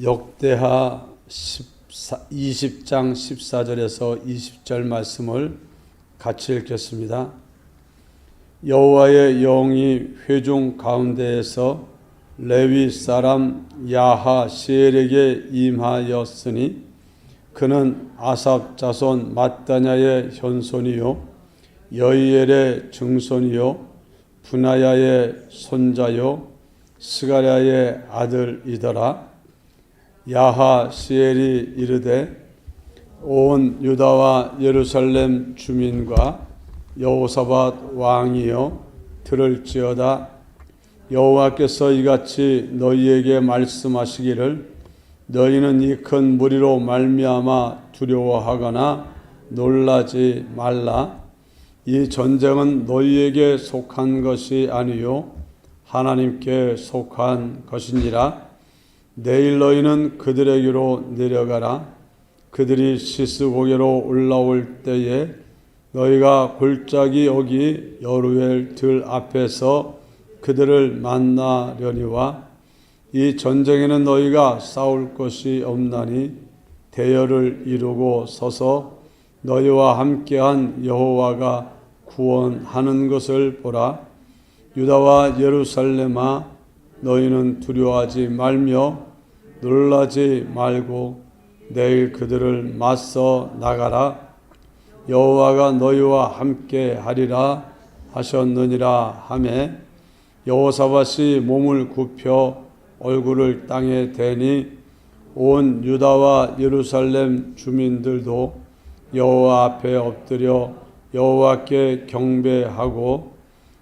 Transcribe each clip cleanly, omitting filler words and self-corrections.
역대하 20장 14절에서 20절 말씀을 같이 읽겠습니다. 여호와의 영이 회중 가운데에서 레위 사람 야하시엘에게 임하였으니 그는 아삽 자손 마따냐의 현손이요 여이엘의 증손이요 분하야의 손자요 스가랴의 아들이더라. 야하시엘이 이르되 온 유다와 예루살렘 주민과 여호사밧 왕이여 들을지어다. 여호와께서 이같이 너희에게 말씀하시기를 너희는 이 큰 무리로 말미암아 두려워하거나 놀라지 말라. 이 전쟁은 너희에게 속한 것이 아니요 하나님께 속한 것이니라. 내일 너희는 그들에게로 내려가라. 그들이 시스고개로 올라올 때에 너희가 골짜기 여기 여루엘 들 앞에서 그들을 만나려니와 이 전쟁에는 너희가 싸울 것이 없나니 대열을 이루고 서서 너희와 함께한 여호와가 구원하는 것을 보라. 유다와 예루살렘아 너희는 두려워하지 말며 놀라지 말고 내일 그들을 맞서 나가라. 여호와가 너희와 함께 하리라 하셨느니라 하매 여호사밧이 몸을 굽혀 얼굴을 땅에 대니 온 유다와 예루살렘 주민들도 여호와 앞에 엎드려 여호와께 경배하고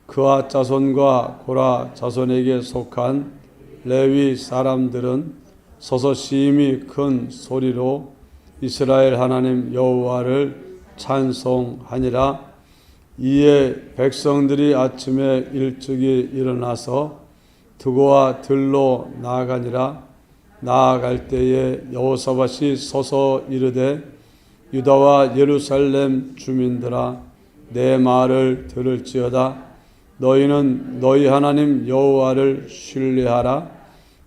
그와 자손과 고라 자손에게 속한 레위 사람들은 서서 심히 큰 소리로 이스라엘 하나님 여호와를 찬송하니라. 이에 백성들이 아침에 일찍이 일어나서 드고와 들로 나아가니라. 나아갈 때에 여호사밧이 서서 이르되 유다와 예루살렘 주민들아 내 말을 들을지어다. 너희는 너희 하나님 여호와를 신뢰하라.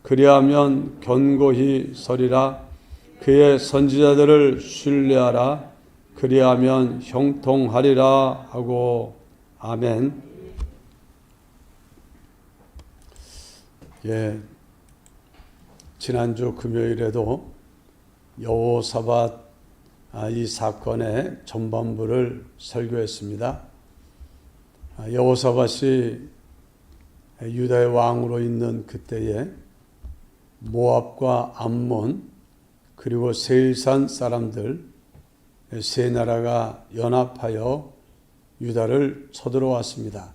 그리하면 견고히 서리라. 그의 선지자들을 신뢰하라. 그리하면 형통하리라 하고 아멘. 지난주 금요일에도 여호사밧 이 사건의 전반부를 설교했습니다. 여호사밧이 유다의 왕으로 있는 그때에 모압과 암몬 그리고 세일산 사람들 세 나라가 연합하여 유다를 쳐들어왔습니다.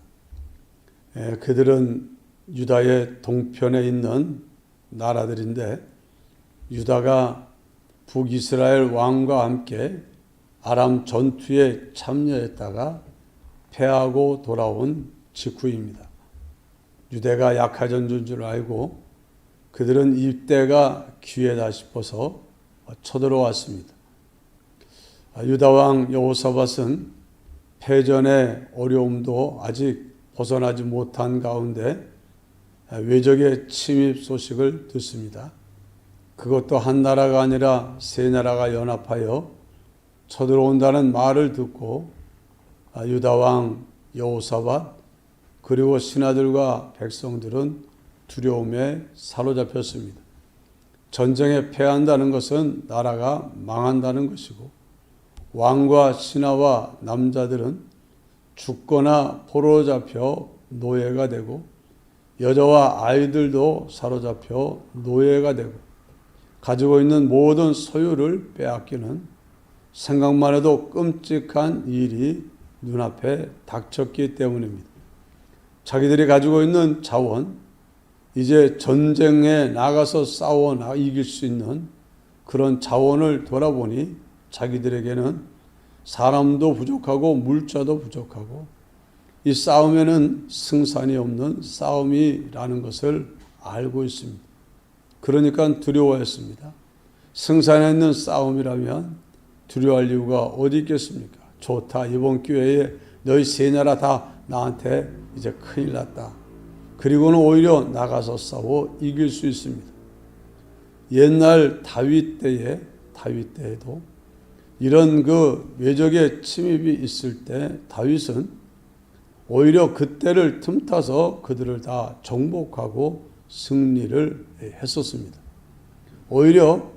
그들은 유다의 동편에 있는 나라들인데 유다가 북이스라엘 왕과 함께 아람 전투에 참여했다가 패하고 돌아온 직후입니다. 유대가 약해진 줄 알고 그들은 이때가 기회다 싶어서 쳐들어왔습니다. 유다 왕 여호사밧은 패전의 어려움도 아직 벗어나지 못한 가운데 외적의 침입 소식을 듣습니다. 그것도 한 나라가 아니라 세 나라가 연합하여 쳐들어온다는 말을 듣고 유다 왕 여호사밧 그리고 신하들과 백성들은 두려움에 사로잡혔습니다. 전쟁에 패한다는 것은 나라가 망한다는 것이고 왕과 신하와 남자들은 죽거나 포로로 잡혀 노예가 되고 여자와 아이들도 사로잡혀 노예가 되고 가지고 있는 모든 소유를 빼앗기는 생각만 해도 끔찍한 일이 눈앞에 닥쳤기 때문입니다. 자기들이 가지고 있는 자원, 이제 전쟁에 나가서 싸워 이길 수 있는 그런 자원을 돌아보니 자기들에게는 사람도 부족하고 물자도 부족하고 이 싸움에는 승산이 없는 싸움이라는 것을 알고 있습니다. 그러니까 두려워했습니다. 승산에 있는 싸움이라면 두려워할 이유가 어디 있겠습니까? 좋다. 이번 기회에 너희 세 나라 다 나한테 이제 큰일 났다. 그리고는 오히려 나가서 싸워 이길 수 있습니다. 옛날 다윗 때에도 이런 그 외적의 침입이 있을 때 다윗은 오히려 그때를 틈타서 그들을 다 정복하고 승리를 했었습니다. 오히려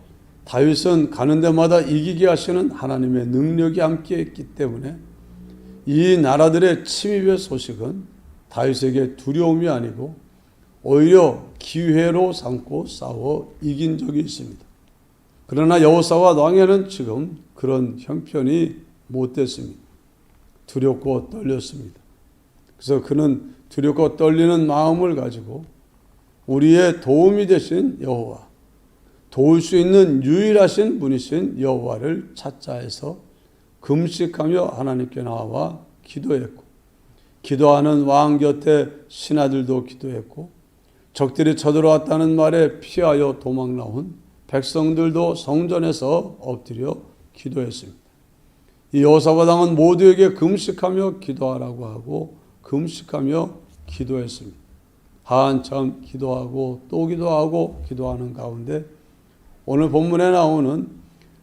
다윗은 가는 데마다 이기게 하시는 하나님의 능력이 함께했기 때문에 이 나라들의 침입의 소식은 다윗에게 두려움이 아니고 오히려 기회로 삼고 싸워 이긴 적이 있습니다. 그러나 여호사밧 왕에는 지금 그런 형편이 못 됐습니다. 두렵고 떨렸습니다. 그래서 그는 두렵고 떨리는 마음을 가지고 우리의 도움이 되신 여호와, 도울 수 있는 유일하신 분이신 여호와를 찾자 해서 금식하며 하나님께 나와 기도했고, 기도하는 왕 곁에 신하들도 기도했고, 적들이 쳐들어왔다는 말에 피하여 도망 나온 백성들도 성전에서 엎드려 기도했습니다. 이 여호사밧 왕은 모두에게 금식하며 기도하라고 하고 금식하며 기도했습니다. 한참 기도하고 또 기도하고 기도하는 가운데 오늘 본문에 나오는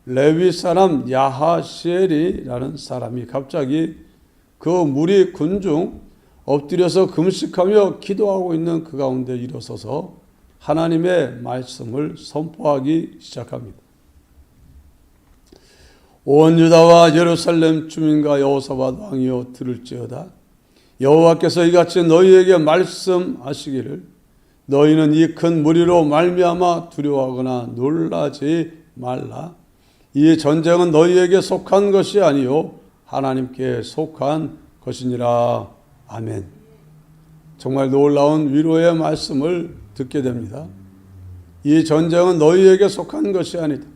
레위 사람 야하시엘이라는 사람이 갑자기 그 무리 군중 엎드려서 금식하며 기도하고 있는 그 가운데 일어서서 하나님의 말씀을 선포하기 시작합니다. 온 유다와 예루살렘 주민과 여호사밧 왕이여 들을지어다. 여호와께서 이같이 너희에게 말씀하시기를 너희는 이 큰 무리로 말미암아 두려워하거나 놀라지 말라. 이 전쟁은 너희에게 속한 것이 아니요 하나님께 속한 것이니라. 아멘. 정말 놀라운 위로의 말씀을 듣게 됩니다. 이 전쟁은 너희에게 속한 것이 아니다.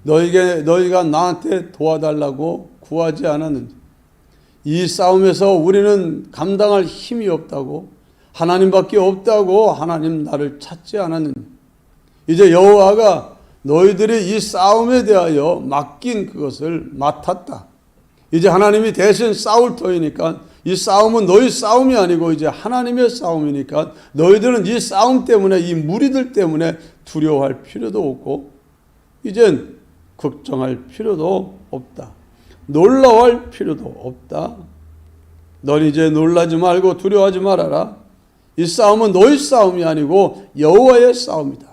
너희가 나한테 도와달라고 구하지 않았는지, 이 싸움에서 우리는 감당할 힘이 없다고, 하나님밖에 없다고 하나님 나를 찾지 않았는지, 이제 여호와가 너희들이 이 싸움에 대하여 맡긴 그것을 맡았다. 이제 하나님이 대신 싸울 터이니까 이 싸움은 너희 싸움이 아니고 이제 하나님의 싸움이니까 너희들은 이 싸움 때문에, 이 무리들 때문에 두려워할 필요도 없고 이젠 걱정할 필요도 없다. 놀라워할 필요도 없다. 넌 이제 놀라지 말고 두려워하지 말아라. 이 싸움은 너희 싸움이 아니고 여호와의 싸움이다.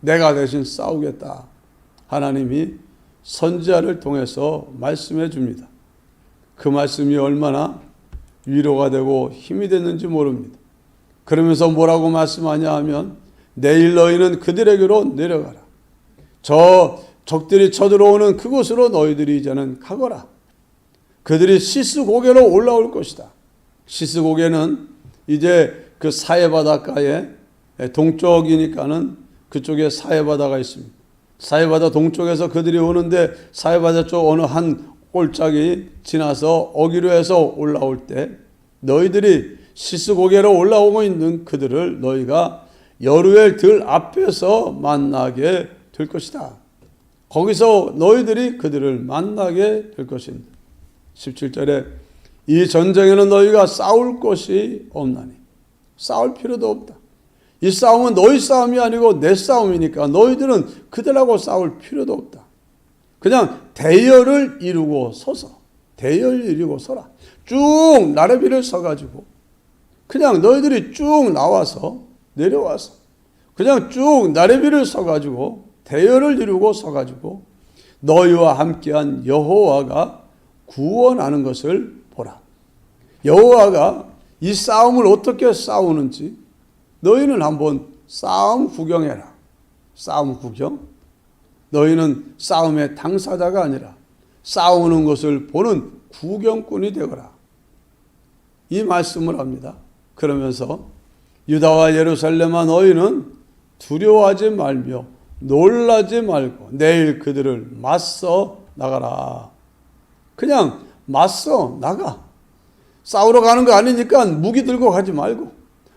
내가 대신 싸우겠다. 하나님이 선지자를 통해서 말씀해 줍니다. 그 말씀이 얼마나 위로가 되고 힘이 됐는지 모릅니다. 그러면서 뭐라고 말씀하냐 하면 내일 너희는 그들에게로 내려가라. 저 적들이 쳐들어오는 그곳으로 너희들이 이제는 가거라. 그들이 시스 고개로 올라올 것이다. 시스 고개는 이제 그 사해 바닷가에 동쪽이니까는 그쪽에 사해 바다가 있습니다. 사해 바다 동쪽에서 그들이 오는데 사해 바다 쪽 어느 한 골짜기 지나서 어기로 해서 올라올 때 너희들이 시스 고개로 올라오고 있는 그들을 너희가 여루엘 들 앞에서 만나게 될 것이다. 거기서 너희들이 그들을 만나게 될 것입니다. 17절에 이 전쟁에는 너희가 싸울 것이 없나니, 싸울 필요도 없다. 이 싸움은 너희 싸움이 아니고 내 싸움이니까 너희들은 그들하고 싸울 필요도 없다. 그냥 대열을 이루고 서서, 대열을 이루고 서라. 쭉 나래비를 서가지고 그냥 너희들이 쭉 나와서 내려와서 그냥 쭉 나래비를 서가지고 대열을 이루고 서가지고 너희와 함께한 여호와가 구원하는 것을 보라. 여호와가 이 싸움을 어떻게 싸우는지 너희는 한번 싸움 구경해라. 싸움 구경. 너희는 싸움의 당사자가 아니라 싸우는 것을 보는 구경꾼이 되거라. 이 말씀을 합니다. 그러면서 유다와 예루살렘아 너희는 두려워하지 말며 놀라지 말고 내일 그들을 맞서 나가라. 그냥 맞서 나가. 싸우러 가는 거 아니니까 무기 들고 가지 말고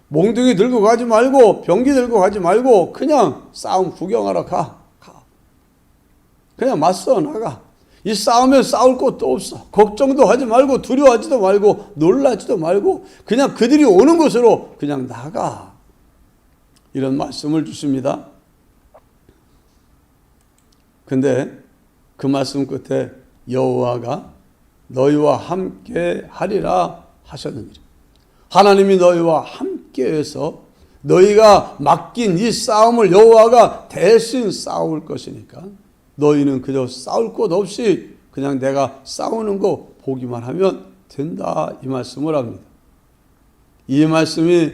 몽둥이 들고 가지 말고 병기 들고 가지 말고 그냥 싸움 구경하러 가. 그냥 맞서 나가. 이 싸우면 싸울 것도 없어. 걱정도 하지 말고 두려워하지도 말고 놀라지도 말고 그냥 그들이 오는 곳으로 그냥 나가. 이런 말씀을 주십니다. 근데 그 말씀 끝에 여호와가 너희와 함께 하리라 하셨느니라. 하나님이 너희와 함께해서 너희가 맡긴 이 싸움을 여호와가 대신 싸울 것이니까 너희는 그저 싸울 것 없이 그냥 내가 싸우는 거 보기만 하면 된다, 이 말씀을 합니다. 이 말씀이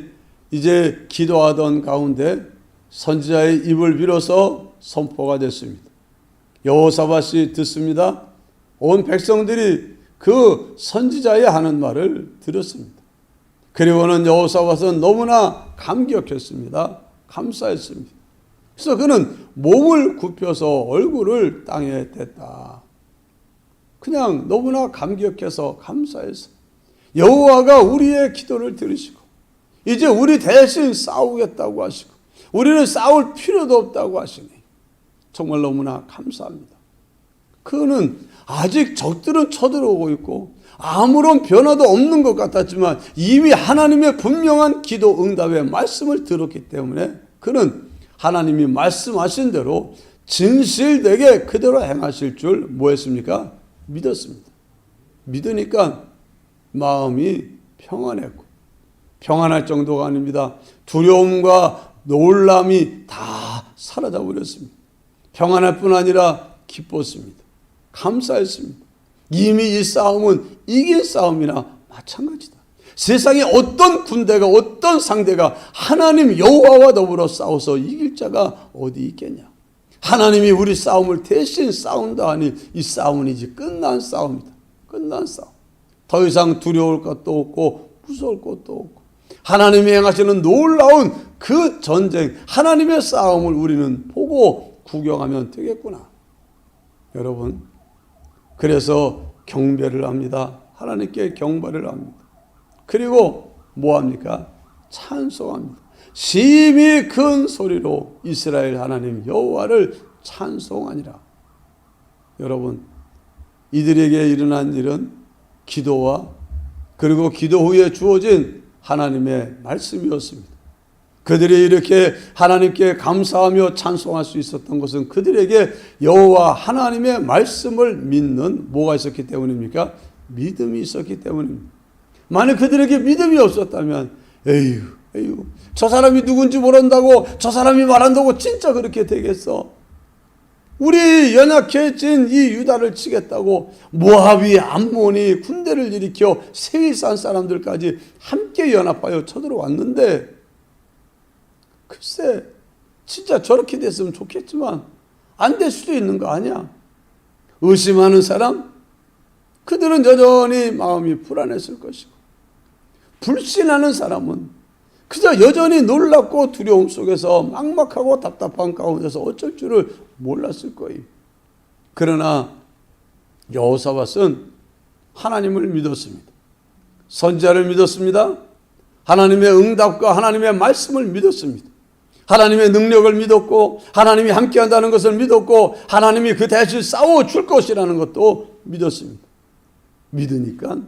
이제 기도하던 가운데 선지자의 입을 빌어서 선포가 됐습니다. 여호사밧이 듣습니다. 온 백성들이 그 선지자의 하는 말을 들었습니다. 그리고는 여호사밧은 너무나 감격했습니다. 감사했습니다. 그래서 그는 몸을 굽혀서 얼굴을 땅에 댔다. 그냥 너무나 감격해서 감사해서 여호와가 우리의 기도를 들으시고 이제 우리 대신 싸우겠다고 하시고 우리는 싸울 필요도 없다고 하시니 정말 너무나 감사합니다. 그는 아직 적들은 쳐들어오고 있고 아무런 변화도 없는 것 같았지만 이미 하나님의 분명한 기도 응답의 말씀을 들었기 때문에 그는 하나님이 말씀하신 대로 진실되게 그대로 행하실 줄 뭐했습니까? 믿었습니다. 믿으니까 마음이 평안했고, 평안할 정도가 아닙니다. 두려움과 놀람이 다 사라져 버렸습니다. 평안할 뿐 아니라 기뻤습니다. 감사했습니다. 이미 이 싸움은 이긴 싸움이나 마찬가지다. 세상에 어떤 군대가 어떤 상대가 하나님 여호와와 더불어 싸워서 이길 자가 어디 있겠냐. 하나님이 우리 싸움을 대신 싸운다 하니 이 싸움은 이제 끝난 싸움이다. 끝난 싸움. 더 이상 두려울 것도 없고 무서울 것도 없고 하나님이 행하시는 놀라운 그 전쟁, 하나님의 싸움을 우리는 보고 구경하면 되겠구나. 여러분, 그래서 경배를 합니다. 하나님께 경배를 합니다. 그리고 뭐합니까? 찬송합니다. 심히 큰 소리로 이스라엘 하나님 여호와를 찬송하니라. 여러분, 이들에게 일어난 일은 기도와 그리고 기도 후에 주어진 하나님의 말씀이었습니다. 그들이 이렇게 하나님께 감사하며 찬송할 수 있었던 것은 그들에게 여호와 하나님의 말씀을 믿는 뭐가 있었기 때문입니까? 믿음이 있었기 때문입니다. 만약 그들에게 믿음이 없었다면 에휴 저 사람이 누군지 모른다고 저 사람이 말한다고 진짜 그렇게 되겠어? 우리 연약해진 이 유다를 치겠다고 모압이 암몬이 군대를 일으켜 세일산 사람들까지 함께 연합하여 쳐들어왔는데 글쎄 진짜 저렇게 됐으면 좋겠지만 안 될 수도 있는 거 아니야. 의심하는 사람, 그들은 여전히 마음이 불안했을 것이고 불신하는 사람은 그저 여전히 놀랍고 두려움 속에서 막막하고 답답한 가운데서 어쩔 줄을 몰랐을 거예요. 그러나 여호사밧은 하나님을 믿었습니다. 선지자를 믿었습니다. 하나님의 응답과 하나님의 말씀을 믿었습니다. 하나님의 능력을 믿었고 하나님이 함께한다는 것을 믿었고 하나님이 그 대신 싸워줄 것이라는 것도 믿었습니다. 믿으니까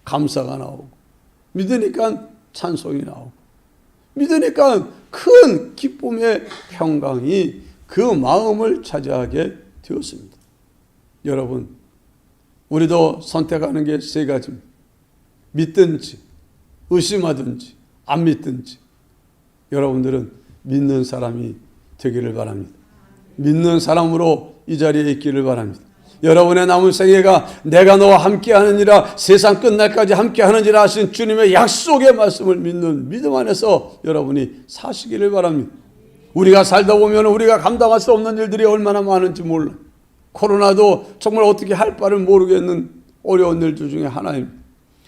감사가 나오고 믿으니까 찬송이 나오고 믿으니까 큰 기쁨의 평강이 그 마음을 차지하게 되었습니다. 여러분, 우리도 선택하는 게 세 가지입니다. 믿든지 의심하든지 안 믿든지. 여러분들은 믿는 사람이 되기를 바랍니다. 믿는 사람으로 이 자리에 있기를 바랍니다. 여러분의 남은 생애가 내가 너와 함께하느니라 세상 끝날까지 함께하느니라 하신 주님의 약속의 말씀을 믿는 믿음 안에서 여러분이 사시기를 바랍니다. 우리가 살다 보면 우리가 감당할 수 없는 일들이 얼마나 많은지 몰라. 코로나도 정말 어떻게 할 바를 모르겠는 어려운 일들 중에 하나입니다.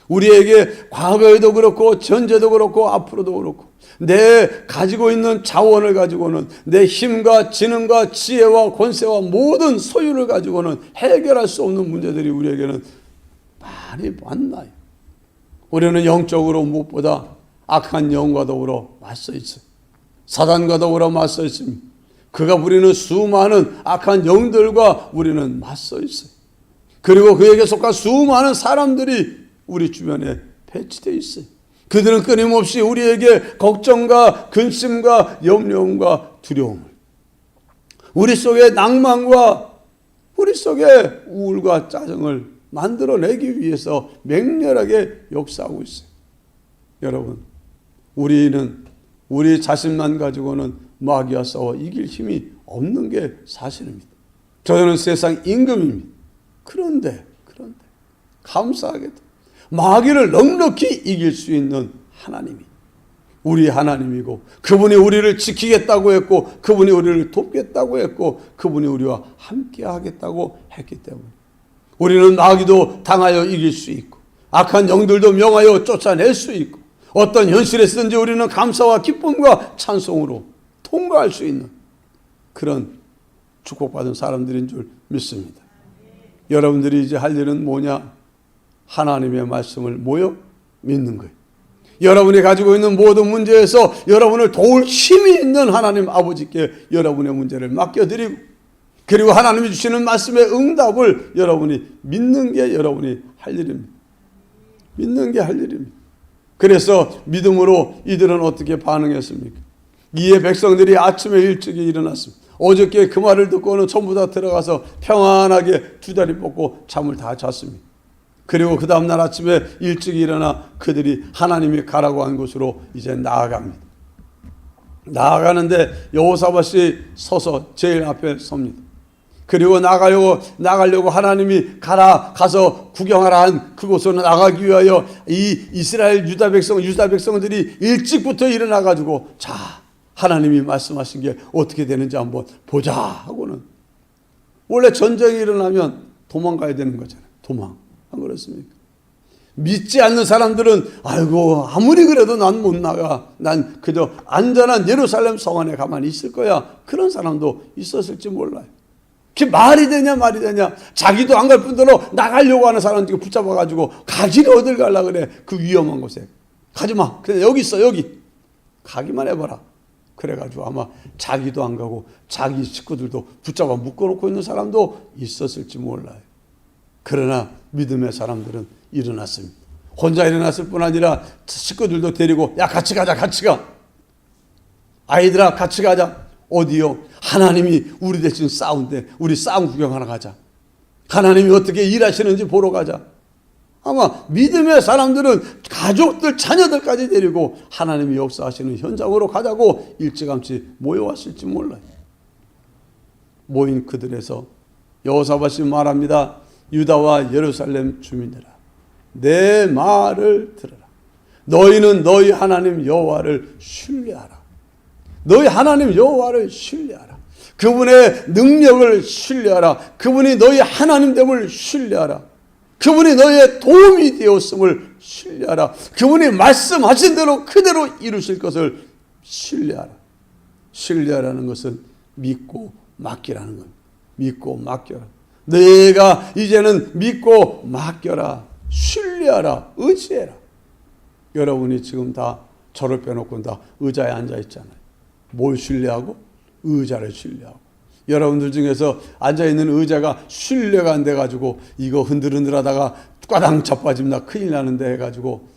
우리에게 과거에도 그렇고 현재도 그렇고 앞으로도 그렇고 내 가지고 있는 자원을 가지고는 내 힘과 지능과 지혜와 권세와 모든 소유를 가지고는 해결할 수 없는 문제들이 우리에게는 많이 많나요? 우리는 영적으로 무엇보다 악한 영과 더불어 맞서 있어요. 사단과 더불어 맞서 있습니다. 그가 부리는 수많은 악한 영들과 우리는 맞서 있어요. 그리고 그에게 속한 수많은 사람들이 우리 주변에 배치되어 있어요. 그들은 끊임없이 우리에게 걱정과 근심과 염려움과 두려움을 우리 속에 낭만과 우리 속에 우울과 짜증을 만들어내기 위해서 맹렬하게 역사하고 있어요. 여러분, 우리는 우리 자신만 가지고는 마귀와 싸워 이길 힘이 없는 게 사실입니다. 저는 세상 임금입니다. 그런데 감사하게도 마귀를 넉넉히 이길 수 있는 하나님이 우리 하나님이고, 그분이 우리를 지키겠다고 했고, 그분이 우리를 돕겠다고 했고, 그분이 우리와 함께 하겠다고 했기 때문에 우리는 마귀도 당하여 이길 수 있고, 악한 영들도 명하여 쫓아낼 수 있고, 어떤 현실에 쓰든지 우리는 감사와 기쁨과 찬송으로 통과할 수 있는 그런 축복받은 사람들인 줄 믿습니다. 여러분들이 이제 할 일은 뭐냐? 하나님의 말씀을 모여 믿는 거예요. 여러분이 가지고 있는 모든 문제에서 여러분을 도울 힘이 있는 하나님 아버지께 여러분의 문제를 맡겨드리고, 그리고 하나님이 주시는 말씀의 응답을 여러분이 믿는 게 여러분이 할 일입니다. 믿는 게 할 일입니다. 그래서 믿음으로 이들은 어떻게 반응했습니까? 이에 백성들이 아침에 일찍이 일어났습니다. 어저께 그 말을 듣고는 전부 다 들어가서 평안하게 두 다리 뻗고 잠을 다 잤습니다. 그리고 그 다음날 아침에 일찍 일어나 그들이 하나님이 가라고 한 곳으로 이제 나아갑니다. 나아가는데 여호사밧이 서서 제일 앞에 섭니다. 그리고 나가려고 하나님이 가서 구경하라 한 그곳으로 나가기 위하여 이 이스라엘 유다 백성들이 일찍부터 일어나가지고, 자, 하나님이 말씀하신 게 어떻게 되는지 한번 보자 하고는, 원래 전쟁이 일어나면 도망가야 되는 거잖아요. 도망. 안 그렇습니까? 믿지 않는 사람들은 아이고 아무리 그래도 난 못 나가, 난 그저 안전한 예루살렘 성 안에 가만히 있을 거야, 그런 사람도 있었을지 몰라요. 그게 말이 되냐. 자기도 안 갈 뿐더러 나가려고 하는 사람들 붙잡아가지고 가지를 어딜 가려고 그래. 그 위험한 곳에 가지마, 그냥 여기 있어, 여기 가기만 해봐라. 그래가지고 아마 자기도 안 가고 자기 식구들도 붙잡아 묶어놓고 있는 사람도 있었을지 몰라요. 그러나 믿음의 사람들은 일어났습니다. 혼자 일어났을 뿐 아니라 식구들도 데리고, 야, 같이 가자. 아이들아, 같이 가자. 어디요? 하나님이 우리 대신 싸운대. 우리 싸움 구경하러 가자. 하나님이 어떻게 일하시는지 보러 가자. 아마 믿음의 사람들은 가족들, 자녀들까지 데리고 하나님이 역사하시는 현장으로 가자고 일찌감치 모여왔을지 몰라요. 모인 그들에서 여호사밧이 말합니다. 유다와 예루살렘 주민들아, 내 말을 들으라. 너희는 너희 하나님 여호와를 신뢰하라. 너희 하나님 여호와를 신뢰하라. 그분의 능력을 신뢰하라. 그분이 너희 하나님됨을 신뢰하라. 그분이 너희의 도움이 되었음을 신뢰하라. 그분이 말씀하신 대로 그대로 이루실 것을 신뢰하라. 신뢰하라는 것은 믿고 맡기라는 겁니다. 믿고 맡겨라. 내가 이제는 믿고 맡겨라. 신뢰하라. 의지해라. 여러분이 지금 다 저를 빼놓고 다 의자에 앉아 있잖아요. 뭘 신뢰하고? 의자를 신뢰하고. 여러분들 중에서 앉아있는 의자가 신뢰가 안 돼가지고 이거 흔들흔들하다가 꽈당 자빠지면 나 큰일 나는데 해가지고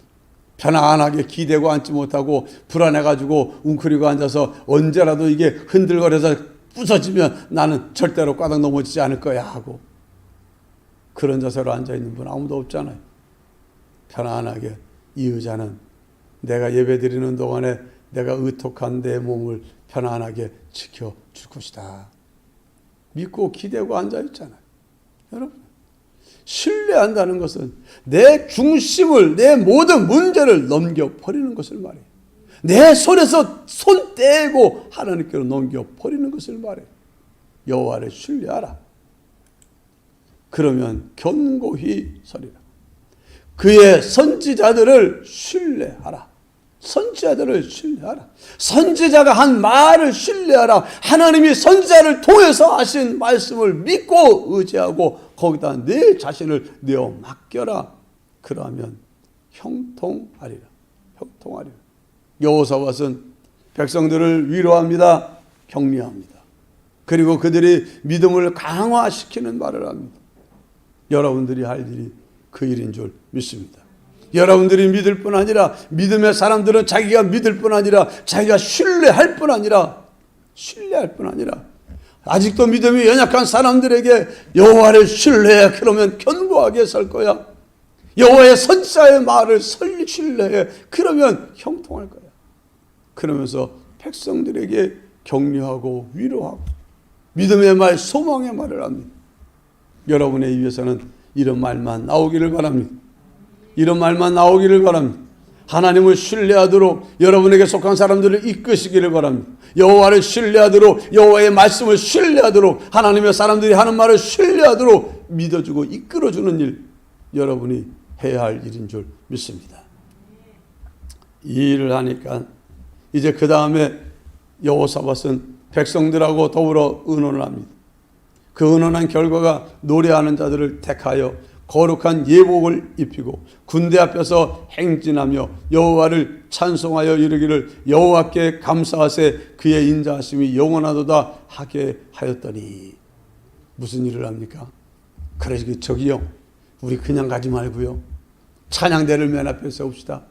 편안하게 기대고 앉지 못하고 불안해가지고 웅크리고 앉아서 언제라도 이게 흔들거려서 부서지면 나는 절대로 꽈당 넘어지지 않을 거야 하고, 그런 자세로 앉아있는 분 아무도 없잖아요. 편안하게 이 의자는 내가 예배드리는 동안에 내가 의톡한 내 몸을 편안하게 지켜줄 것이다. 믿고 기대고 앉아있잖아요. 여러분, 신뢰한다는 것은 내 중심을, 내 모든 문제를 넘겨버리는 것을 말해요. 내 손에서 손 떼고 하나님께로 넘겨버리는 것을 말해요. 여호와를 신뢰하라. 그러면 견고히 서리라. 그의 선지자들을 신뢰하라. 선지자들을 신뢰하라. 선지자가 한 말을 신뢰하라. 하나님이 선지자를 통해서 하신 말씀을 믿고 의지하고 거기다 내 자신을 내어 맡겨라. 그러면 형통하리라. 형통하리라. 여호사밧은 백성들을 위로합니다. 격려합니다. 그리고 그들이 믿음을 강화시키는 말을 합니다. 여러분들이 할 일이 그 일인 줄 믿습니다. 여러분들이 믿을 뿐 아니라, 믿음의 사람들은 자기가 믿을 뿐 아니라, 자기가 신뢰할 뿐 아니라 아직도 믿음이 연약한 사람들에게 여호와를 신뢰해. 그러면 견고하게 설 거야. 여호와의 선지자의 말을 신뢰해. 그러면 형통할 거야. 그러면서 백성들에게 격려하고 위로하고 믿음의 말, 소망의 말을 합니다. 여러분의 입에서는 이런 말만 나오기를 바랍니다. 이런 말만 나오기를 바랍니다. 하나님을 신뢰하도록 여러분에게 속한 사람들을 이끄시기를 바랍니다. 여호와를 신뢰하도록, 여호와의 말씀을 신뢰하도록, 하나님의 사람들이 하는 말을 신뢰하도록 믿어주고 이끌어주는 일, 여러분이 해야 할 일인 줄 믿습니다. 이 일을 하니까 이제 그 다음에 여호사밧은 백성들하고 더불어 의논을 합니다. 그 의논한 결과가 노래하는 자들을 택하여 거룩한 예복을 입히고 군대 앞에서 행진하며 여호와를 찬송하여 이르기를 여호와께 감사하세 그의 인자하심이 영원하도다 하게 하였더니. 무슨 일을 합니까? 그러시기 저기요, 우리 그냥 가지 말고요, 찬양대를 맨 앞에 세웁시다.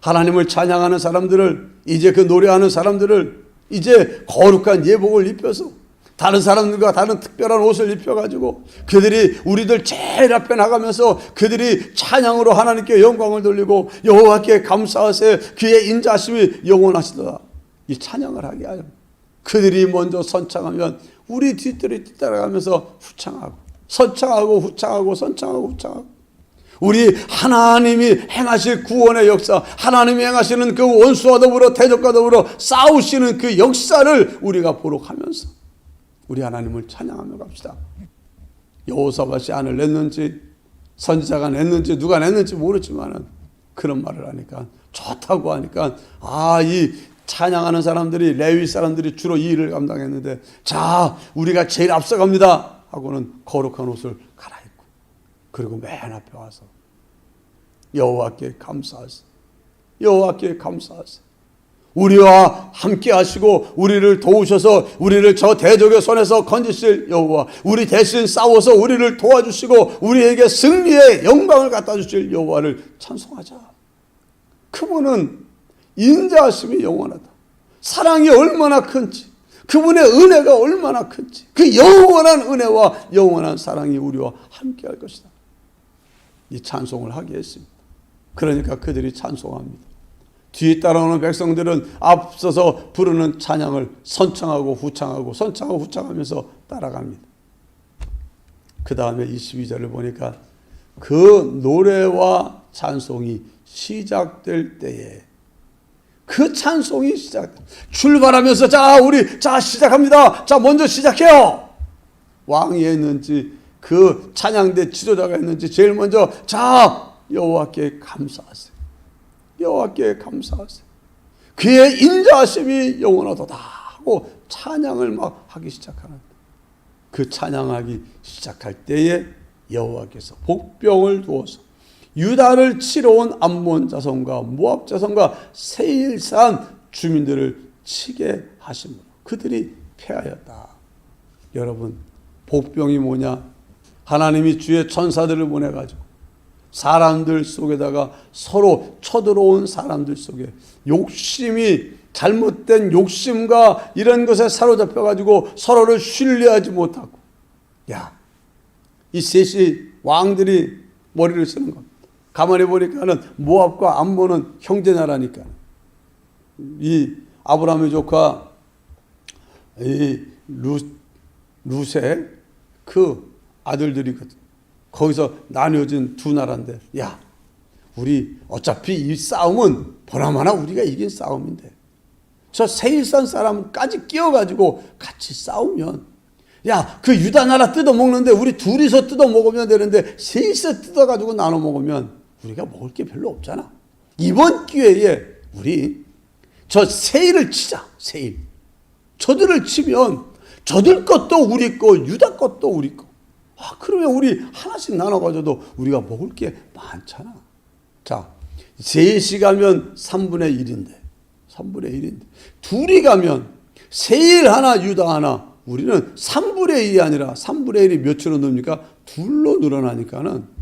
하나님을 찬양하는 사람들을, 이제 그 노래하는 사람들을 이제 거룩한 예복을 입혀서 다른 사람들과 다른 특별한 옷을 입혀가지고 그들이 우리들 제일 앞에 나가면서 그들이 찬양으로 하나님께 영광을 돌리고 여호와께 감사하세 그의 인자하심이 영원하시도다, 이 찬양을 하게 하여 그들이 먼저 선창하면 우리 뒤뜰이 뒤따라가면서 후창하고 선창하고 후창하고 선창하고 후창하고 우리 하나님이 행하실 구원의 역사, 하나님이 행하시는 그 원수와 더불어 대적과 더불어 싸우시는 그 역사를 우리가 보러 가면서 우리 하나님을 찬양하며 갑시다. 여호사밧이 안을 냈는지 선지자가 냈는지 누가 냈는지 모르지만 그런 말을 하니까, 좋다고 하니까, 이 찬양하는 사람들이, 레위 사람들이 주로 이 일을 감당했는데, 자, 우리가 제일 앞서갑니다 하고는 거룩한 옷을 갈아입고 그리고 맨 앞에 와서 여호와께 감사하세, 여호와께 감사하세, 우리와 함께 하시고 우리를 도우셔서 우리를 저 대적의 손에서 건지실 여호와, 우리 대신 싸워서 우리를 도와주시고 우리에게 승리의 영광을 갖다 주실 여호와를 찬송하자. 그분은 인자하심이 영원하다, 사랑이 얼마나 큰지, 그분의 은혜가 얼마나 큰지, 그 영원한 은혜와 영원한 사랑이 우리와 함께 할 것이다. 이 찬송을 하게 했습니다. 그러니까 그들이 찬송합니다. 뒤에 따라오는 백성들은 앞서서 부르는 찬양을 선창하고 후창하고 선창하고 후창하면서 따라갑니다. 그 다음에 22절을 보니까 그 노래와 찬송이 시작될 때에, 그 찬송이 출발하면서 우리 시작합니다. 먼저 시작해요. 왕이 했는지 그 찬양대 지도자가 했는지 제일 먼저 여호와께 감사하세요, 여호와께 감사하세요, 그의 인자하심이 영원하도다 하고 찬양을 막 하기 시작하는, 그 찬양하기 시작할 때에 여호와께서 복병을 두어서 유다를 치러 온 암몬 자손과 모압 자손과 세일산 주민들을 치게 하심으로 그들이 패하였다. 여러분, 복병이 뭐냐? 하나님이 주의 천사들을 보내가지고 사람들 속에다가 서로 쳐들어온 사람들 속에 욕심이, 잘못된 욕심과 이런 것에 사로잡혀가지고 서로를 신뢰하지 못하고, 이 셋이 왕들이 머리를 쓰는 겁니다. 가만히 보니까는 모압과 암몬은 형제나라니까. 이 아브라함의 조카 이 룻의 그 아들들이거든. 거기서 나뉘어진 두 나라인데, 우리 어차피 이 싸움은 보나마나 우리가 이긴 싸움인데 저 세일산 사람까지 끼어가지고 같이 싸우면, 그 유다 나라 뜯어먹는데 우리 둘이서 뜯어먹으면 되는데 셋이서 뜯어가지고 나눠 먹으면 우리가 먹을 게 별로 없잖아. 이번 기회에 우리 저 세일을 치자. 세일. 저들을 치면 저들 것도 우리 거, 유다 것도 우리 거. 그러면 우리 하나씩 나눠 가져도 우리가 먹을 게 많잖아. 셋이 가면 3분의 1인데, 3분의 1인데, 둘이 가면 세일 하나, 유다 하나, 우리는 3분의 1이 아니라 3분의 1이 몇으로 넣습니까? 둘로 늘어나니까는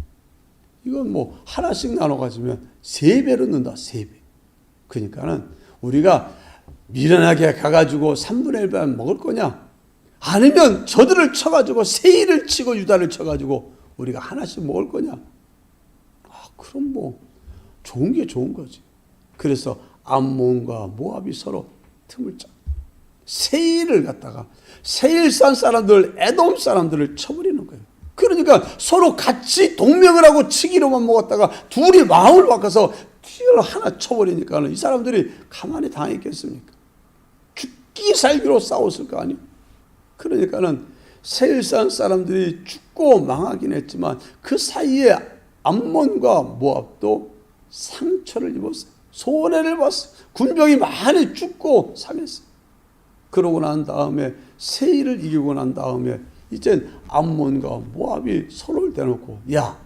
이건 뭐 하나씩 나눠 가지면 3배로 넣는다, 3배. 그러니까는 우리가 미련하게 가가지고 3분의 1만 먹을 거냐? 아니면 저들을 쳐가지고 세일을 치고 유다를 쳐가지고 우리가 하나씩 먹을 거냐? 그럼 뭐 좋은 게 좋은 거지. 그래서 암몬과 모압이 서로 틈을 짜. 세일을 갖다가 세일산 사람들, 에돔 사람들을 쳐버리는 거예요. 그러니까 서로 같이 동맹을 하고 치기로만 먹었다가 둘이 마음을 바꿔서 뒤를 하나 쳐버리니까 이 사람들이 가만히 당했겠습니까? 죽기 살기로 싸웠을 거 아니에요. 그러니까는 세일산 사람들이 죽고 망하긴 했지만 그 사이에 암몬과 모압도 상처를 입었어요. 손해를 봤어요. 군병이 많이 죽고 상했어요. 그러고 난 다음에 세일을 이기고 난 다음에 이젠 암몬과 모압이 서로를 대놓고 야,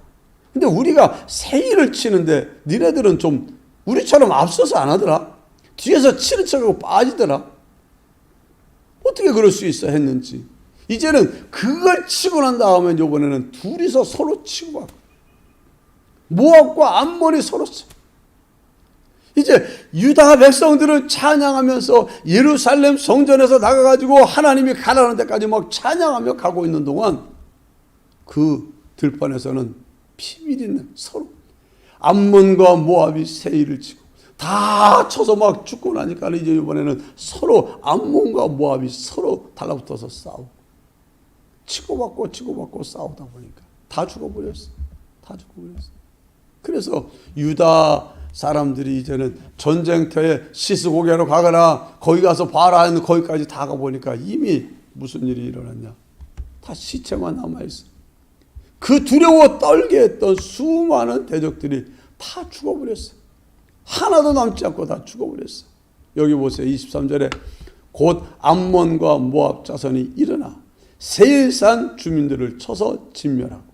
근데 우리가 세일을 치는데 니네들은 좀 우리처럼 앞서서 안 하더라. 뒤에서 치는 척하고 빠지더라. 어떻게 그럴 수 있어 했는지 이제는 그걸 치고 난 다음에 이번에는 둘이서 서로 치고 받고 모압과 암몬이 서로 쳐. 이제 유다 백성들은 찬양하면서 예루살렘 성전에서 나가가지고 하나님이 가라는 데까지 막 찬양하며 가고 있는 동안 그 들판에서는 피밀이는 서로 암몬과 모압이 세일을 치고 다 쳐서 막 죽고 나니까 이제 이번에는 서로 암몬과 모압이 서로 달라붙어서 싸우고 치고받고 싸우다 보니까 다 죽어버렸어. 다 죽어버렸어. 그래서 유다 사람들이 이제는 전쟁터에 시스고개로 가거나 거기 가서 봐라 하는 거기까지 다 가보니까 이미 무슨 일이 일어났냐. 다 시체만 남아있어. 그 두려워 떨게 했던 수많은 대적들이 다 죽어버렸어. 하나도 남지 않고 다 죽어버렸어. 여기 보세요. 23절에 곧 암몬과 모압 자손이 일어나 세일산 주민들을 쳐서 진멸하고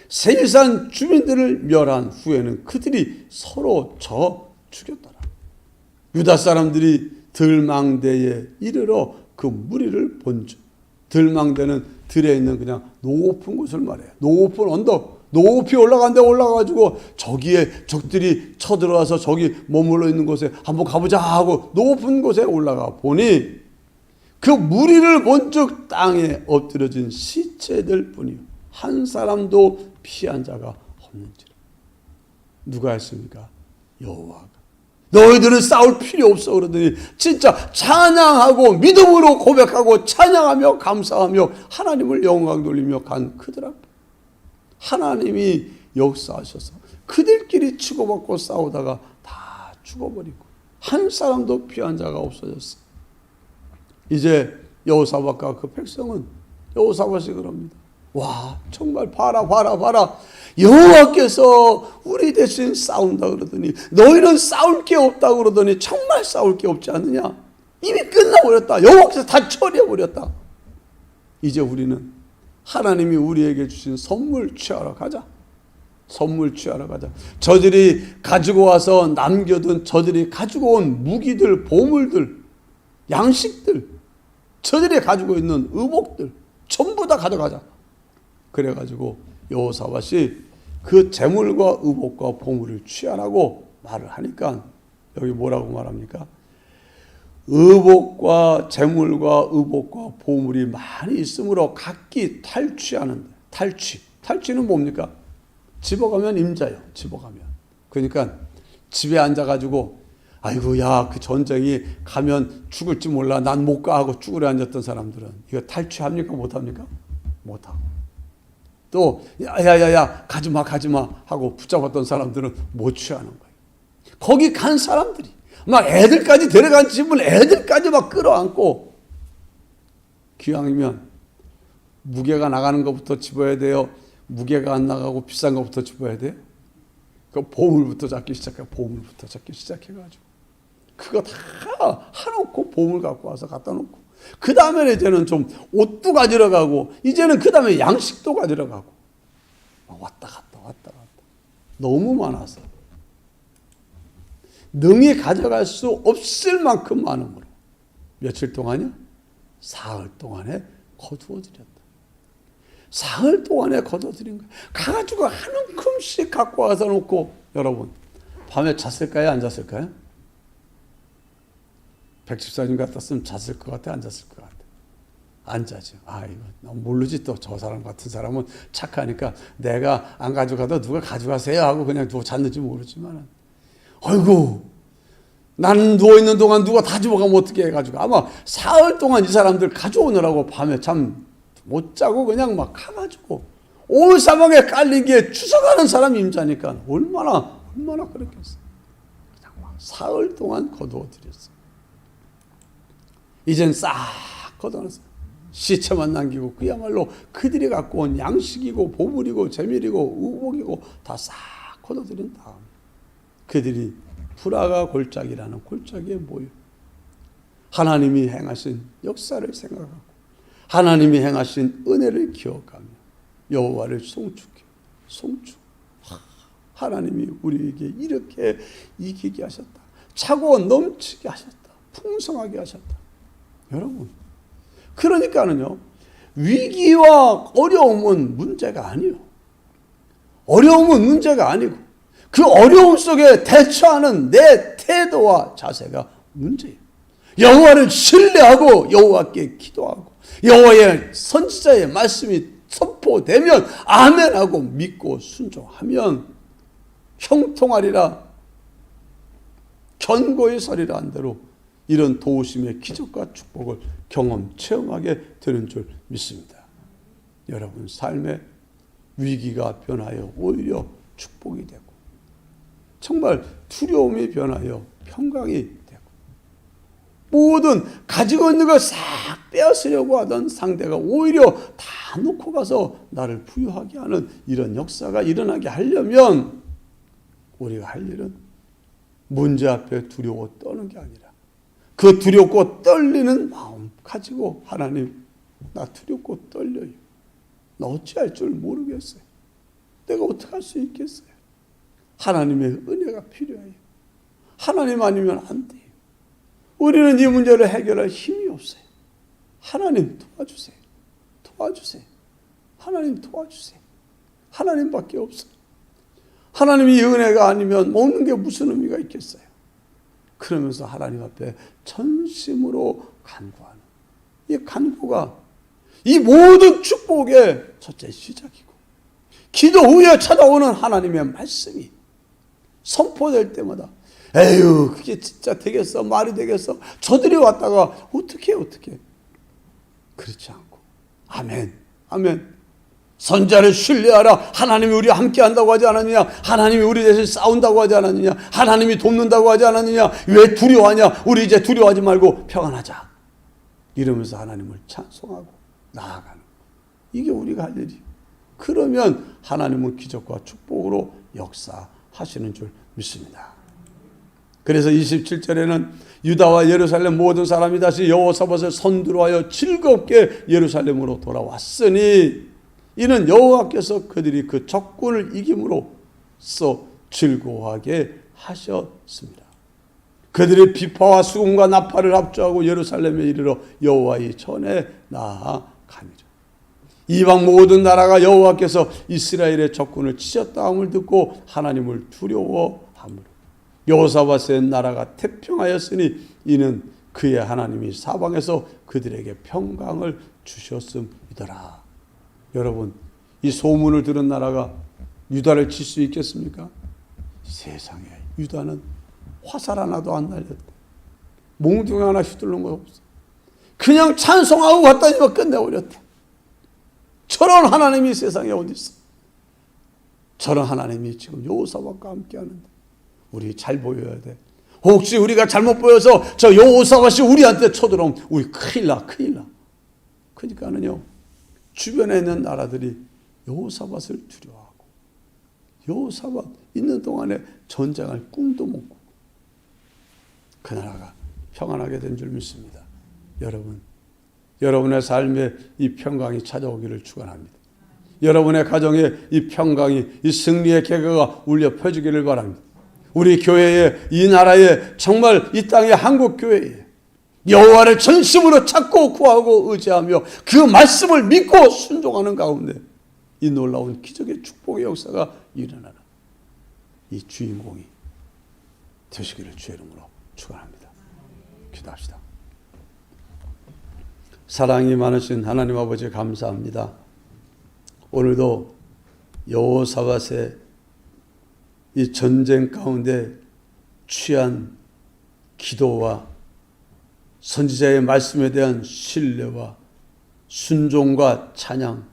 세일산 주민들을 멸한 후에는 그들이 서로 져 죽였더라. 유다 사람들이 들망대에 이르러 그 무리를 본즉, 들망대는 들에 있는 그냥 높은 곳을 말해요. 높은 언덕, 높이 올라간데 올라가가지고 저기에 적들이 쳐들어와서 저기 머물러 있는 곳에 한번 가보자 하고 높은 곳에 올라가 보니 그 무리를 본즉 땅에 엎드려진 시체들 뿐이요 한 사람도 피한 자가 없는지라. 누가 했습니까? 여호와가. 너희들은 싸울 필요 없어 그러더니 진짜 찬양하고 믿음으로 고백하고 찬양하며 감사하며 하나님을 영광 돌리며 간 그들 앞에 하나님이 역사하셔서 그들끼리 치고받고 싸우다가 다 죽어버리고 한 사람도 피한 자가 없어졌어. 이제 여호사밧과 그 백성은 여호사밧이 그럽니다. 와, 정말 봐라 여호와께서 우리 대신 싸운다 그러더니 너희는 싸울 게 없다 그러더니 정말 싸울 게 없지 않느냐. 이미 끝나버렸다. 여호와께서 다 처리해버렸다. 이제 우리는 하나님이 우리에게 주신 선물 취하러 가자. 선물 취하러 가자. 저들이 가지고 와서 남겨둔 저들이 가지고 온 무기들, 보물들, 양식들, 저들이 가지고 있는 의복들 전부 다 가져가자. 그래가지고 여호사밧이 그 재물과 의복과 보물을 취하라고 말을 하니까 여기 뭐라고 말합니까? 의복과 재물과 의복과 보물이 많이 있으므로 각기 탈취하는데 탈취는 뭡니까? 집어가면 임자요. 집어가면. 그러니까 집에 앉아가지고 아이고 야 그 전쟁이 가면 죽을지 몰라 난 못 가 하고 쭈그려 앉았던 사람들은 이거 탈취합니까? 못합니까? 못하고 또 야야야야 가지마 하고 붙잡았던 사람들은 못 취하는 거예요. 거기 간 사람들이 막 애들까지 데려간 집을 애들까지 막 끌어안고 기왕이면 무게가 나가는 것부터 집어야 돼요. 무게가 안 나가고 비싼 것부터 집어야 돼요. 그 보물부터 잡기 시작해가지고 그거 다 해놓고 보물 갖고 와서 갖다 놓고 그 다음에 이제는 좀 옷도 가지러 가고 이제는 그 다음에 양식도 가지러 가고 왔다 갔다 너무 많아서 능히 가져갈 수 없을 만큼 많음으로 며칠 동안이요? 사흘 동안에 거두어드렸다. 사흘 동안에 거둬들인 거예요. 가가지고 한 움큼씩 갖고 와서 놓고 여러분 밤에 잤을까요? 안 잤을까요? 백집사님 같았으면 잤을 것 같아? 안 잤을 것 같아? 앉아죠. 이거 모르지 또 저 사람 같은 사람은 착하니까 내가 안 가져가도 누가 가져가세요 하고 그냥 누워 잤는지 모르지만 아이고 나는 누워있는 동안 누가 다 집어가면 어떻게 해가지고 아마 사흘 동안 이 사람들 가져오느라고 밤에 잠 못 자고 그냥 막 가가지고 온 사방에 깔린 게 주워가는 사람이 임자니까 얼마나 그랬겠어요. 그냥 막 사흘 동안 거두어드렸어요. 이젠 싹 걷어놨어요. 시체만 남기고 그야말로 그들이 갖고 온 양식이고 보물이고 재밀이고 의복이고 다 싹 걷어들인 다음 그들이 브라가 골짜기라는 골짜기에 모여 하나님이 행하신 역사를 생각하고 하나님이 행하신 은혜를 기억하며 여호와를 송축. 하나님이 우리에게 이렇게 이기게 하셨다. 차고 넘치게 하셨다. 풍성하게 하셨다. 여러분, 그러니까는요, 위기와 어려움은 문제가 아니에요. 어려움은 문제가 아니고 그 어려움 속에 대처하는 내 태도와 자세가 문제예요. 여호와를 신뢰하고 여호와께 기도하고 여호와의 선지자의 말씀이 선포되면 아멘하고 믿고 순종하면 형통하리라 견고히 서리라 한 대로 이런 도우심의 기적과 축복을 경험, 체험하게 되는 줄 믿습니다. 여러분 삶의 위기가 변하여 오히려 축복이 되고 정말 두려움이 변하여 평강이 되고 모든 가지고 있는 걸 싹 빼앗으려고 하던 상대가 오히려 다 놓고 가서 나를 부유하게 하는 이런 역사가 일어나게 하려면 우리가 할 일은 문제 앞에 두려워 떠는 게 아니라 그 두렵고 떨리는 마음 가지고 하나님 나 두렵고 떨려요. 나 어찌할 줄 모르겠어요. 내가 어떻게 할 수 있겠어요. 하나님의 은혜가 필요해요. 하나님 아니면 안 돼요. 우리는 이 문제를 해결할 힘이 없어요. 하나님 도와주세요. 하나님 도와주세요. 하나님밖에 없어요. 하나님이 은혜가 아니면 먹는 게 무슨 의미가 있겠어요. 그러면서 하나님 앞에 전심으로 간구하는 이 간구가 이 모든 축복의 첫째 시작이고 기도 후에 찾아오는 하나님의 말씀이 선포될 때마다 에휴 그게 진짜 되겠어 말이 되겠어 저들이 왔다가 어떻게 그렇지 않고 아멘 선자를 신뢰하라. 하나님이 우리와 함께 한다고 하지 않았느냐. 하나님이 우리 대신 싸운다고 하지 않았느냐. 하나님이 돕는다고 하지 않았느냐. 왜 두려워하냐. 우리 이제 두려워하지 말고 평안하자. 이러면서 하나님을 찬송하고 나아가는 이게 우리가 할 일이에요. 그러면 하나님은 기적과 축복으로 역사하시는 줄 믿습니다. 그래서 27절에는 유다와 예루살렘 모든 사람이 다시 여호사밧을 선두로하여 즐겁게 예루살렘으로 돌아왔으니 이는 여호와께서 그들이 그 적군을 이김으로써 즐거워하게 하셨습니다. 그들이 비파와 수금과 나팔을 합주하고 예루살렘에 이르러 여호와의 전에 나아가니라. 이방 모든 나라가 여호와께서 이스라엘의 적군을 치셨다함을 듣고 하나님을 두려워하므로 여호사밧의 나라가 태평하였으니 이는 그의 하나님이 사방에서 그들에게 평강을 주셨음이더라. 여러분, 이 소문을 들은 나라가 유다를 칠 수 있겠습니까? 세상에 유다는 화살 하나도 안 날렸대. 몽둥이 하나 휘둘른 거 없어. 그냥 찬송하고 갔다니만 끝내버렸대. 저런 하나님이 세상에 어디 있어? 저런 하나님이 지금 여호사밧과 함께 하는데 우리 잘 보여야 돼. 혹시 우리가 잘못 보여서 저 여호사밧이 우리한테 쳐들어오면 우리 큰일 나. 그러니까는요. 주변에 있는 나라들이 여호사밧을 두려워하고 여호사밧 있는 동안에 전쟁할 꿈도 못 꾸고 그 나라가 평안하게 된 줄 믿습니다. 여러분, 여러분의 삶에 이 평강이 찾아오기를 축원합니다. 여러분의 가정에 이 평강이 이 승리의 계가가 울려 퍼지기를 바랍니다. 우리 교회에 이 나라에 정말 이 땅의 한국 교회에 여호와를 전심으로 찾고 구하고 의지하며 그 말씀을 믿고 순종하는 가운데 이 놀라운 기적의 축복의 역사가 일어나는 이 주인공이 되시기를 주의 이름으로 축원합니다. 기도합시다. 사랑이 많으신 하나님 아버지 감사합니다. 오늘도 여호사밧의 이 전쟁 가운데 취한 기도와 선지자의 말씀에 대한 신뢰와 순종과 찬양,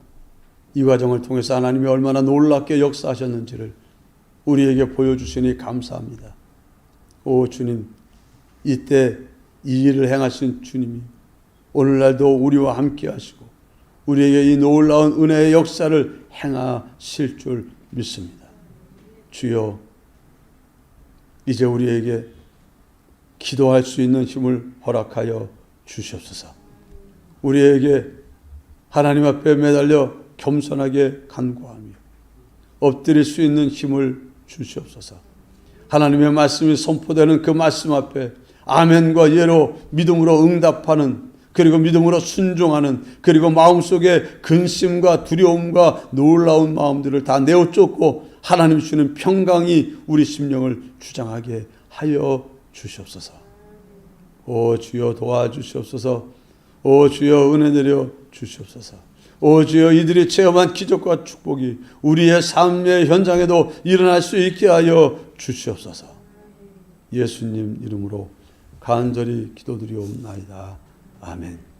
이 과정을 통해서 하나님이 얼마나 놀랍게 역사하셨는지를 우리에게 보여주시니 감사합니다. 오 주님, 이때 이 일을 행하신 주님이 오늘날도 우리와 함께 하시고 우리에게 이 놀라운 은혜의 역사를 행하실 줄 믿습니다. 주여, 이제 우리에게 기도할 수 있는 힘을 허락하여 주시옵소서. 우리에게 하나님 앞에 매달려 겸손하게 간구하며 엎드릴 수 있는 힘을 주시옵소서. 하나님의 말씀이 선포되는 그 말씀 앞에 아멘과 예로 믿음으로 응답하는, 그리고 믿음으로 순종하는, 그리고 마음속에 근심과 두려움과 놀라운 마음들을 다 내어쫓고 하나님 주시는 평강이 우리 심령을 주장하게 하여 주시옵소서. 오 주여 도와주시옵소서. 오 주여 은혜 내려 주시옵소서. 오 주여 이들이 체험한 기적과 축복이 우리의 삶의 현장에도 일어날 수 있게 하여 주시옵소서. 예수님 이름으로 간절히 기도드리옵나이다. 아멘.